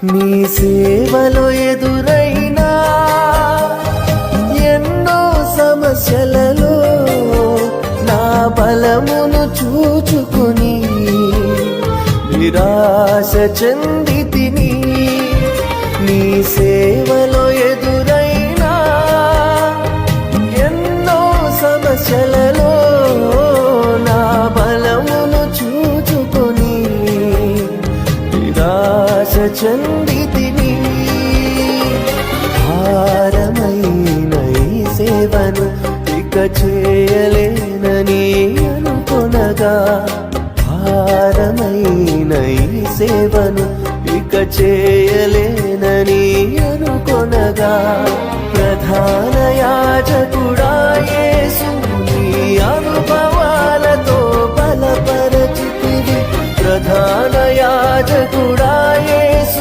నీ సేవలో ఎదురైనా ఎన్నో సమస్యలలో నా బలమును చూచుకుని నిరాశ చెందితిని. నీ సేవలో ఎదురైనా ఎన్నో సమస్యలలో నా బలమును చూచుకుని నిరాశ చెందితిని. భారమైన ఈ సేవను ఇక చేయలేనని అనుకొనగా, భారమైన ఈ సేవను ఇక చేయలేనని అనుకొనగా, ప్రధాన యాజకుడా యేసు నీ అనుభవాలతో బలపరచితివి. ప్రధాన యాజకుడా యేసు